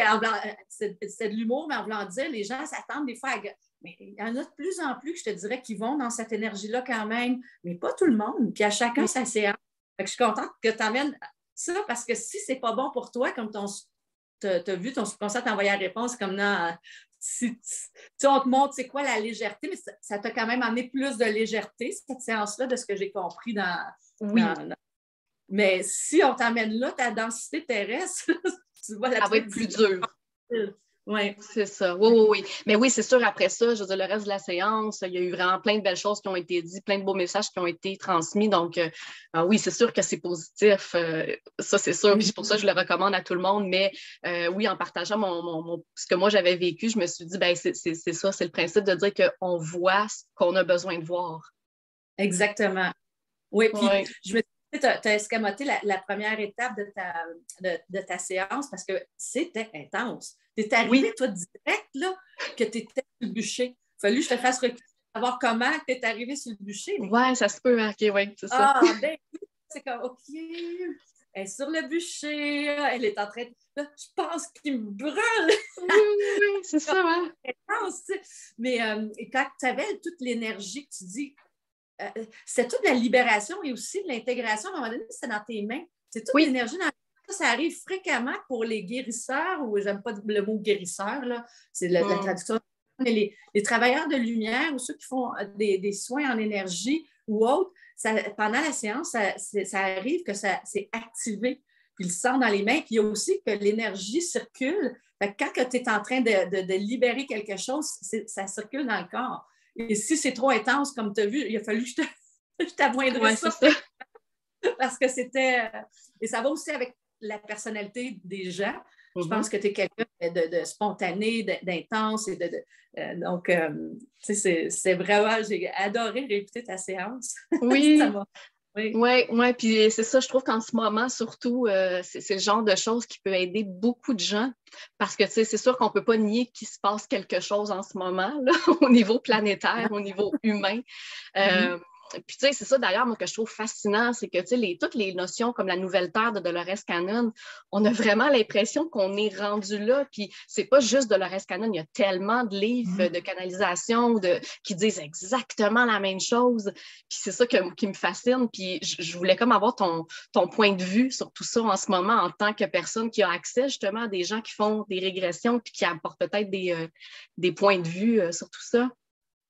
sais, c'est de l'humour, mais en voulant dire, les gens s'attendent des fois à. Mais il y en a de plus en plus que je te dirais qui vont dans cette énergie-là quand même, mais pas tout le monde. Puis à chacun sa séance. Fait que je suis contente que tu amènes ça parce que si c'est pas bon pour toi, comme tu as vu ton subconscient t'envoyer la réponse comme dans. On te montre c'est quoi la légèreté, mais ça t'a quand même amené plus de légèreté, cette séance-là, de ce que j'ai compris Mais si on t'amène là, ta densité terrestre, tu vas la ça va être plus dur. Oui. C'est ça. Oui. Mais oui, c'est sûr, après ça, je veux dire, le reste de la séance, il y a eu vraiment plein de belles choses qui ont été dites, plein de beaux messages qui ont été transmis. Donc, oui, c'est sûr que c'est positif. Ça, c'est sûr. Puis c'est pour ça que je le recommande à tout le monde. Mais oui, en partageant ce que moi j'avais vécu, je me suis dit, ben c'est ça, c'est le principe de dire qu'on voit ce qu'on a besoin de voir. Exactement. Oui, puis je me tu as escamoté la première étape de ta séance parce que c'était intense. Tu es arrivé, toi, direct, là, que tu étais sur le bûcher. Il a fallu que je te fasse reculer pour savoir comment tu es arrivé sur le bûcher. Mais... Oui, ça se peut, OK, oui, c'est ça. Ah, ben, c'est comme, OK, elle est sur le bûcher, elle est en train de... Je pense qu'il me brûle. Oui, c'est ça, hein? Intense, mais quand tu avais toute l'énergie que tu dis, c'est toute la libération et aussi de l'intégration. À un moment donné, c'est dans tes mains. C'est toute l'énergie dans ça arrive fréquemment pour les guérisseurs, ou j'aime pas le mot guérisseur, là. C'est la traduction. Mais les travailleurs de lumière ou ceux qui font des soins en énergie ou autres, pendant la séance, ça arrive que ça s'est activé. Puis il le sent dans les mains. Puis il y a aussi que l'énergie circule. Fait que quand tu es en train de libérer quelque chose, ça circule dans le corps. Et si c'est trop intense, comme tu as vu, il a fallu que je t'amoindrisse ça. Parce que c'était... Et ça va aussi avec la personnalité des gens. Je pense que tu es quelqu'un de spontané, d'intense. Donc, c'est vraiment... J'ai adoré réécouter ta séance. Oui. Oui, puis c'est ça, je trouve qu'en ce moment, surtout, c'est le genre de choses qui peut aider beaucoup de gens parce que, tu sais, c'est sûr qu'on ne peut pas nier qu'il se passe quelque chose en ce moment, là, au niveau planétaire, au niveau humain. Puis, tu sais, c'est ça d'ailleurs, moi, que je trouve fascinant, c'est que, tu sais, toutes les notions comme la nouvelle terre de Dolores Cannon, on a vraiment l'impression qu'on est rendu là. Puis, c'est pas juste Dolores Cannon, il y a tellement de livres de canalisation qui disent exactement la même chose. Puis, c'est ça qui me fascine. Puis, je voulais comme avoir ton point de vue sur tout ça en ce moment en tant que personne qui a accès justement à des gens qui font des régressions puis qui apportent peut-être des points de vue sur tout ça.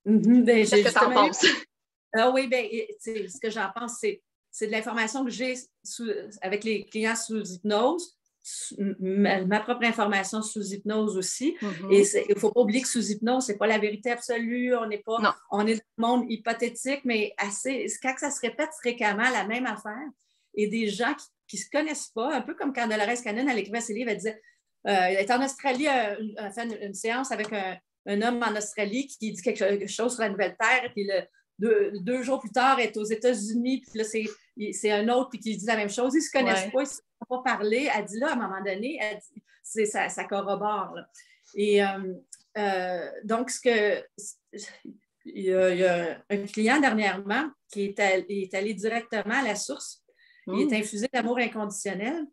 Qu'est-ce que tu en penses? Ah oui, bien, ce que j'en pense, c'est c'est de l'information que j'ai avec les clients sous hypnose, ma propre information sous hypnose aussi. Et il ne faut pas oublier que sous hypnose, ce n'est pas la vérité absolue. On est dans le monde hypothétique, mais quand ça se répète fréquemment, la même affaire. Et des gens qui ne se connaissent pas, un peu comme quand Dolores Cannon, elle écrivait ses livres, elle disait, elle est en Australie, elle a fait une séance avec un homme en Australie qui dit quelque chose sur la nouvelle Terre, puis 2 jours plus tard, elle est aux États-Unis, puis là, c'est un autre puis qui dit la même chose. Ils ne se connaissent pas, ils ne se sont pas parlé. Elle dit là, à un moment donné, elle dit, ça corrobore. Là. Et donc, il y a un client dernièrement qui est allé directement à la source. Il est infusé d'amour inconditionnel.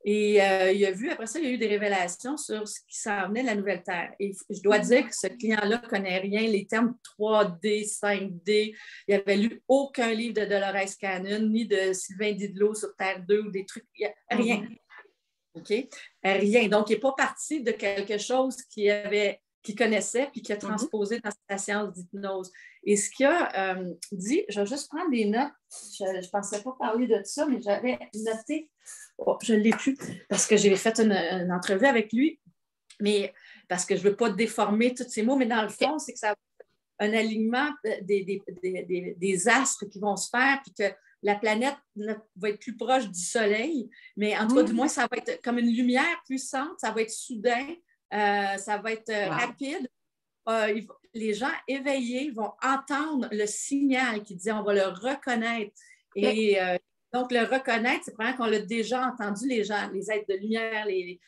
Et il a vu, après ça, il y a eu des révélations sur ce qui s'en venait de la nouvelle Terre. Et je dois dire que ce client-là ne connaît rien, les termes 3D, 5D. Il n'avait lu aucun livre de Dolores Cannon, ni de Sylvain Didlot sur Terre 2 ou des trucs. Rien. OK? Rien. Donc, il n'est pas parti de quelque chose qu'il connaissait puis qu'il a transposé dans sa science d'hypnose. Et ce qu'il a dit, je vais juste prendre des notes. Je ne pensais pas parler de ça, mais j'avais noté. Oh, je ne l'ai plus parce que j'ai fait une entrevue avec lui, mais parce que je ne veux pas déformer tous ces mots, mais dans le fond, c'est que ça va être un alignement des astres qui vont se faire, puis que la planète va être plus proche du Soleil, mais en tout cas, du moins, ça va être comme une lumière puissante, ça va être soudain, ça va être rapide. Les gens éveillés vont entendre le signal qui dit on va le reconnaître. Et donc, le reconnaître, c'est vraiment qu'on l'a déjà entendu, les gens, les êtres de lumière, il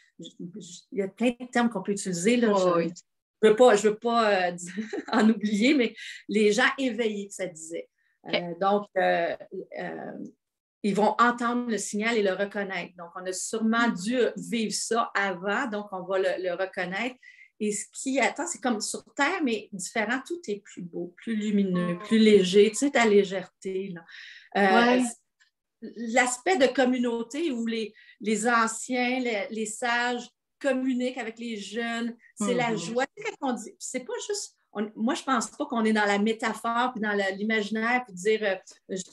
y a plein de termes qu'on peut utiliser. Là, je ne veux pas en oublier, mais les gens éveillés, ça disait. Donc, ils vont entendre le signal et le reconnaître. Donc, on a sûrement dû vivre ça avant, donc on va le reconnaître. Et ce qui attend, c'est comme sur Terre, mais différent, tout est plus beau, plus lumineux, plus léger, tu sais, ta légèreté. L'aspect de communauté où les anciens, les sages communiquent avec les jeunes, c'est la joie. C'est pas juste... moi, je pense pas qu'on est dans la métaphore, puis dans l'imaginaire, puis dire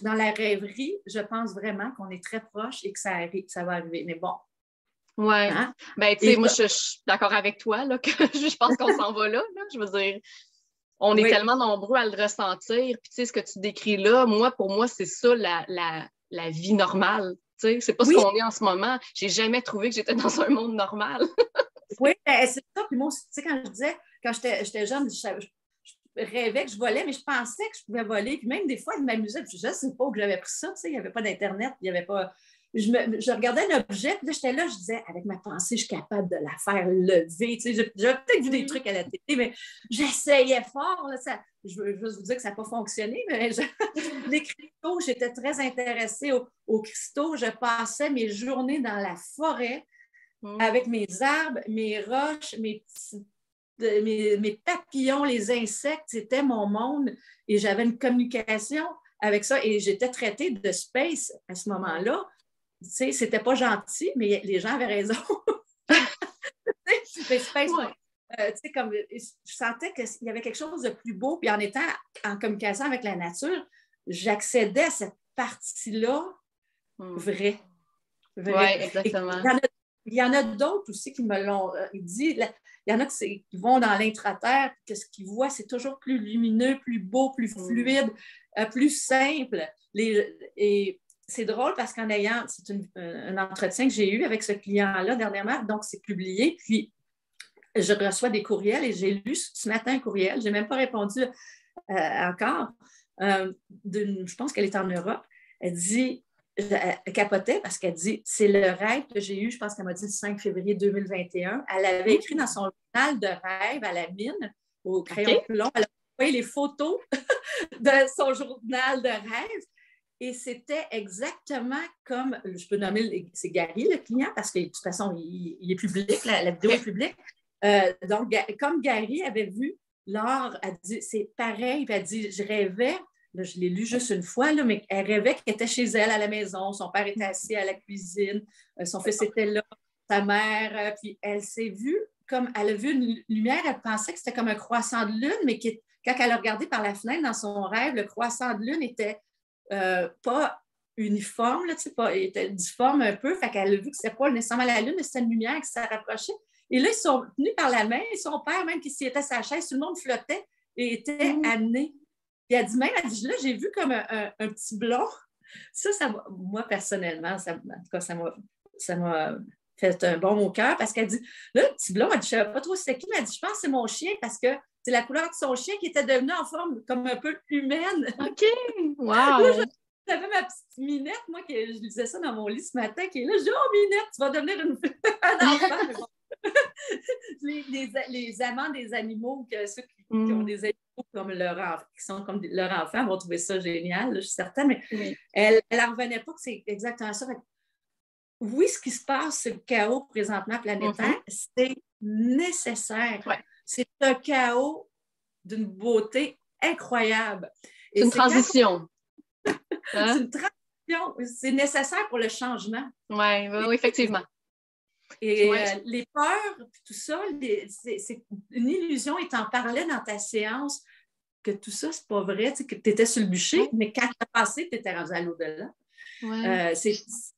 dans la rêverie. Je pense vraiment qu'on est très proche et que ça va arriver. Mais bon. Oui. Hein? Ben, tu sais, moi, je suis d'accord avec toi, là, que je pense qu'on s'en va là. Je veux dire, on est tellement nombreux à le ressentir. Puis, tu sais, ce que tu décris là, pour moi, c'est ça la vie normale. Tu sais, c'est pas ce qu'on est en ce moment. J'ai jamais trouvé que j'étais dans un monde normal. Oui, ben, c'est ça. Puis moi aussi, tu sais, quand j'étais jeune, je rêvais que je volais, mais je pensais que je pouvais voler. Puis même des fois, je m'amusais. Puis je ne sais pas où j'avais pris ça. Tu sais, il n'y avait pas d'Internet. Il n'y avait pas... Je regardais l'objet, puis là, j'étais là, je disais, avec ma pensée, je suis capable de la faire lever. Tu sais, j'avais peut-être vu des trucs à la télé, mais j'essayais fort. Là, je veux juste vous dire que ça n'a pas fonctionné, mais les cristaux, j'étais très intéressée aux cristaux. Je passais mes journées dans la forêt avec mes arbres, mes roches, mes papillons, les insectes. C'était mon monde et j'avais une communication avec ça et j'étais traitée de space à ce moment-là. Tu sais, c'était pas gentil, mais les gens avaient raison. Tu sais, comme je sentais qu'il y avait quelque chose de plus beau, puis en étant en communication avec la nature, j'accédais à cette partie-là vraie. Oui, exactement. Il y en a d'autres aussi qui me l'ont dit. Il y en a qui vont dans l'intraterre, que ce qu'ils voient, c'est toujours plus lumineux, plus beau, plus fluide, plus simple. Et c'est drôle parce qu'en ayant, c'est un entretien que j'ai eu avec ce client-là dernièrement, donc c'est publié, puis je reçois des courriels et j'ai lu ce matin un courriel, je n'ai même pas répondu encore, je pense qu'elle est en Europe, elle dit, elle capotait parce qu'elle dit, c'est le rêve que j'ai eu, je pense qu'elle m'a dit le 5 février 2021, elle avait écrit dans son journal de rêve à la mine, au crayon plomb, elle a envoyé les photos de son journal de rêve. Et c'était exactement comme, je peux nommer, c'est Gary, le client, parce que de toute façon, il est public, la vidéo est publique. Donc, comme Gary avait vu, Laure a dit, c'est pareil, puis elle dit, je rêvais, là, je l'ai lu juste une fois, là, mais elle rêvait qu'elle était chez elle à la maison, son père était assis à la cuisine, son fils était là, sa mère, puis elle s'est vue, comme elle a vu une lumière, elle pensait que c'était comme un croissant de lune, mais quand elle a regardé par la fenêtre dans son rêve, le croissant de lune était pas uniforme, là, tu sais, pas, il était difforme un peu, fait qu'elle a vu que c'était pas nécessairement la lune, mais c'était une lumière qui s'est rapprochée. Et là, ils sont tenus par la main, et son père, même qui s'y était à sa chaise, tout le monde flottait et était amené. Puis elle dit même, elle dit, là, j'ai vu comme un petit blond. Moi, personnellement, en tout cas, ça m'a fait un bon au cœur parce qu'elle dit, là, le petit blond, elle dit, je ne savais pas trop c'était qui, mais elle dit, je pense que c'est mon chien parce que c'est la couleur de son chien qui était devenue en forme comme un peu humaine. OK! Là, Wow! j'avais ma petite Minette, moi, je lisais ça dans mon lit ce matin, qui est là, je dis, oh, Minette, tu vas devenir un enfant. Mais bon. Les amants des animaux, ceux qui ont des animaux comme qui sont comme leur enfant, vont trouver ça génial, là, je suis certaine, mais elle n'en revenait pas que c'est exactement ça. Oui, ce qui se passe, c'est le chaos présentement planétaire, c'est nécessaire. Ouais. C'est un chaos d'une beauté incroyable. C'est une transition. C'est une transition. C'est nécessaire pour le changement. Oui, effectivement. Et les peurs, tout ça, c'est une illusion. Et tu en parlais dans ta séance que tout ça, c'est pas vrai, que tu étais sur le bûcher, mais quand tu as passé, tu étais rendu à l'au-delà. Ouais. Tu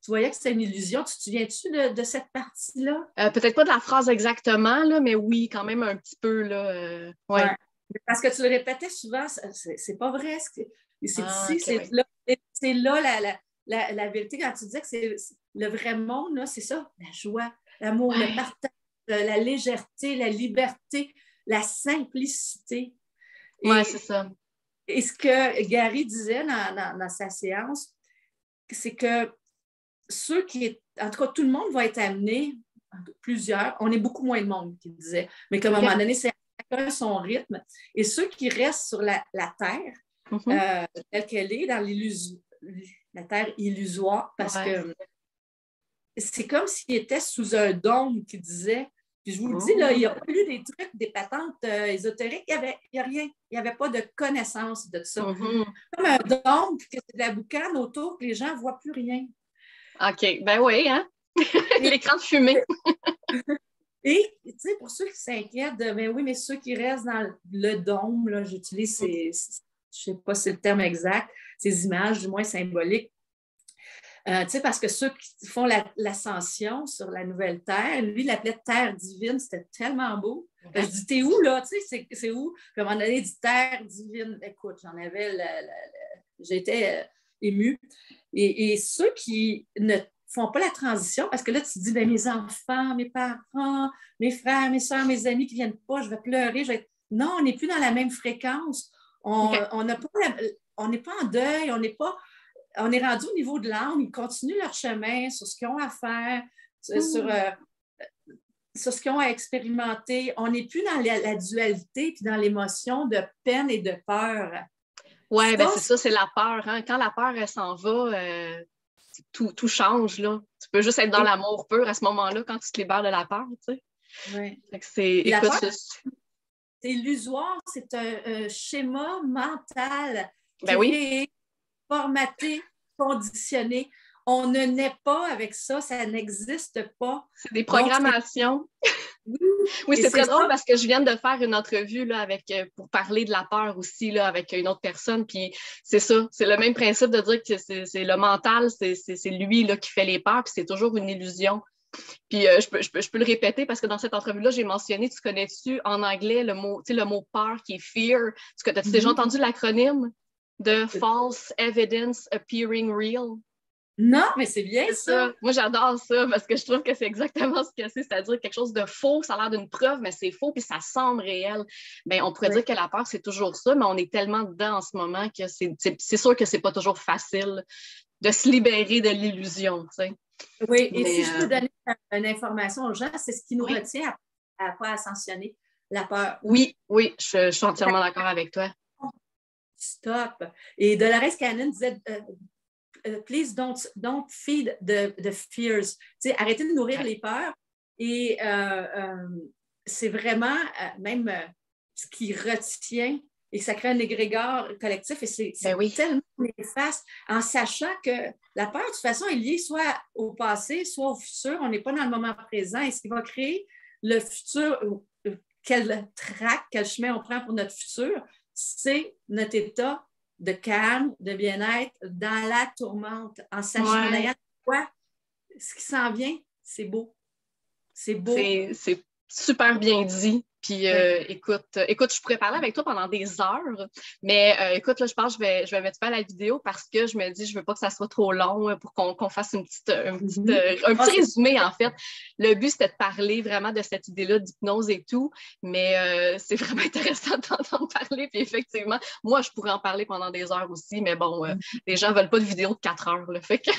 voyais que c'était une illusion. Tu te souviens-tu de cette partie-là? Peut-être pas de la phrase exactement, là, mais oui, quand même un petit peu. Là, ouais. Parce que tu le répétais souvent, c'est pas vrai. C'est ici, okay, c'est là la vérité. Quand tu disais que c'est le vrai monde, là, c'est ça, la joie, l'amour, le partage, la légèreté, la liberté, la simplicité. Oui, c'est ça. Et ce que Gary disait dans sa séance, c'est que en tout cas, tout le monde va être amené, plusieurs, on est beaucoup moins de monde, qu'il disait, mais qu'à un moment donné, c'est chacun son rythme. Et ceux qui restent sur la Terre, telle qu'elle est, dans la Terre illusoire, parce que c'est comme s'il était sous un dôme qui disait, puis je vous le dis, là, il n'y a pas eu des trucs, des patentes ésotériques, il n'y a rien. Il n'y avait pas de connaissance de ça. Comme un dôme, puis que c'est de la boucane autour, que les gens ne voient plus rien. OK, ben oui, hein? L'écran de fumée. Et, tu sais, pour ceux qui s'inquiètent ben oui, mais ceux qui restent dans le dôme, là, j'utilise je ne sais pas si c'est le terme exact, ces images, du moins symboliques. Tu sais, parce que ceux qui font l'ascension sur la nouvelle Terre, lui, il l'appelait Terre divine, c'était tellement beau. Je dis, t'es où, là? Tu sais, c'est où? Puis à un moment donné, il dit Terre divine. Écoute, j'étais émue. Et ceux qui ne font pas la transition, parce que là, tu te dis, ben, mes enfants, mes parents, mes frères, mes soeurs, mes amis qui ne viennent pas, je vais pleurer. Non, on n'est plus dans la même fréquence. On n'est pas en deuil, on est rendu au niveau de l'âme, ils continuent leur chemin sur ce qu'ils ont à faire, sur ce qu'ils ont à expérimenter. On n'est plus dans la dualité puis dans l'émotion de peine et de peur. Oui, ben c'est ça, c'est la peur. Hein? Quand la peur, elle s'en va, tout change. Là. Tu peux juste être dans l'amour pur à ce moment-là quand tu te libères de la peur. Tu sais. Oui. La peur, c'est illusoire, c'est un schéma mental qui est formaté, conditionné. On ne naît pas avec ça, ça n'existe pas. C'est des programmations. Oui, c'est très drôle parce que je viens de faire une entrevue là, pour parler de la peur aussi là, avec une autre personne. Puis c'est ça, c'est le même principe de dire que c'est le mental, c'est lui là, qui fait les peurs, puis c'est toujours une illusion. Puis je peux le répéter parce que dans cette entrevue-là, j'ai mentionné, tu connais-tu en anglais le mot peur qui est fear? As-tu déjà entendu l'acronyme de False Evidence Appearing Real? Non, mais c'est bien ça. Moi, j'adore ça parce que je trouve que c'est exactement ce que c'est, c'est-à-dire quelque chose de faux, ça a l'air d'une preuve, mais c'est faux puis ça semble réel. Bien, on pourrait dire que la peur, c'est toujours ça, mais on est tellement dedans en ce moment que c'est sûr que c'est pas toujours facile de se libérer de l'illusion, tu sais. Oui, et si je peux donner une information aux gens, c'est ce qui nous retient à ne pas ascensionner, la peur. Oui, je suis entièrement d'accord avec toi. Stop. Et Dolores Cannon disait please don't feed the fears. T'sais, arrêtez de nourrir les peurs. Et c'est vraiment même ce qui retient et ça crée un égrégore collectif et c'est tellement néfaste en sachant que la peur, de toute façon, est liée soit au passé, soit au futur. On n'est pas dans le moment présent et ce qui va créer le futur, quel chemin on prend pour notre futur, c'est notre état de calme, de bien-être dans la tourmente, en s'agenouillant. Quoi? Ce qui s'en vient, c'est beau. C'est beau. C'est super bien dit. Puis écoute, je pourrais parler avec toi pendant des heures, mais écoute, là, je pense que je vais mettre fin à la vidéo parce que je me dis, je veux pas que ça soit trop long pour qu'on fasse un petit résumé, en fait. Le but, c'était de parler vraiment de cette idée-là d'hypnose et tout, mais c'est vraiment intéressant d'entendre parler. Puis effectivement, moi, je pourrais en parler pendant des heures aussi, mais bon, les gens veulent pas de vidéo de 4 heures, là, fait que...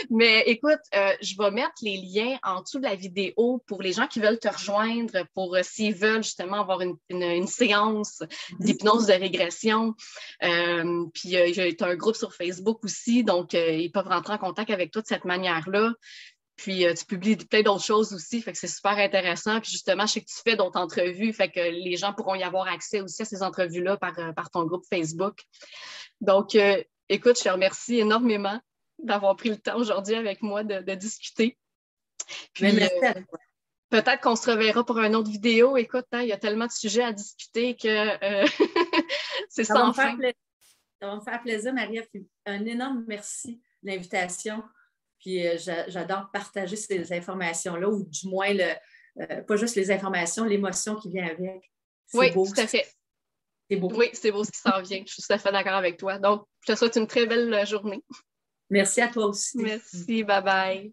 Mais écoute, je vais mettre les liens en dessous de la vidéo pour les gens qui veulent te rejoindre, pour s'ils veulent justement avoir une séance d'hypnose de régression. Puis j'ai un groupe sur Facebook aussi, donc ils peuvent rentrer en contact avec toi de cette manière-là. Puis tu publies plein d'autres choses aussi, fait que c'est super intéressant. Puis justement, je sais que tu fais d'autres entrevues, fait que les gens pourront y avoir accès aussi à ces entrevues-là par ton groupe Facebook. Donc, écoute, je te remercie énormément d'avoir pris le temps aujourd'hui avec moi de discuter. Puis, peut-être qu'on se reverra pour une autre vidéo. Écoute, il y a tellement de sujets à discuter que c'est sans fin. Ça va me faire plaisir, Marie-Ève. Un énorme merci de l'invitation. Puis j'adore partager ces informations-là, ou du moins, pas juste les informations, l'émotion qui vient avec. Oui, beau. Tout à fait. C'est beau. Oui, c'est beau ce qui s'en vient. Je suis tout à fait d'accord avec toi. Donc, je te souhaite une très belle journée. Merci à toi aussi. Merci, bye-bye.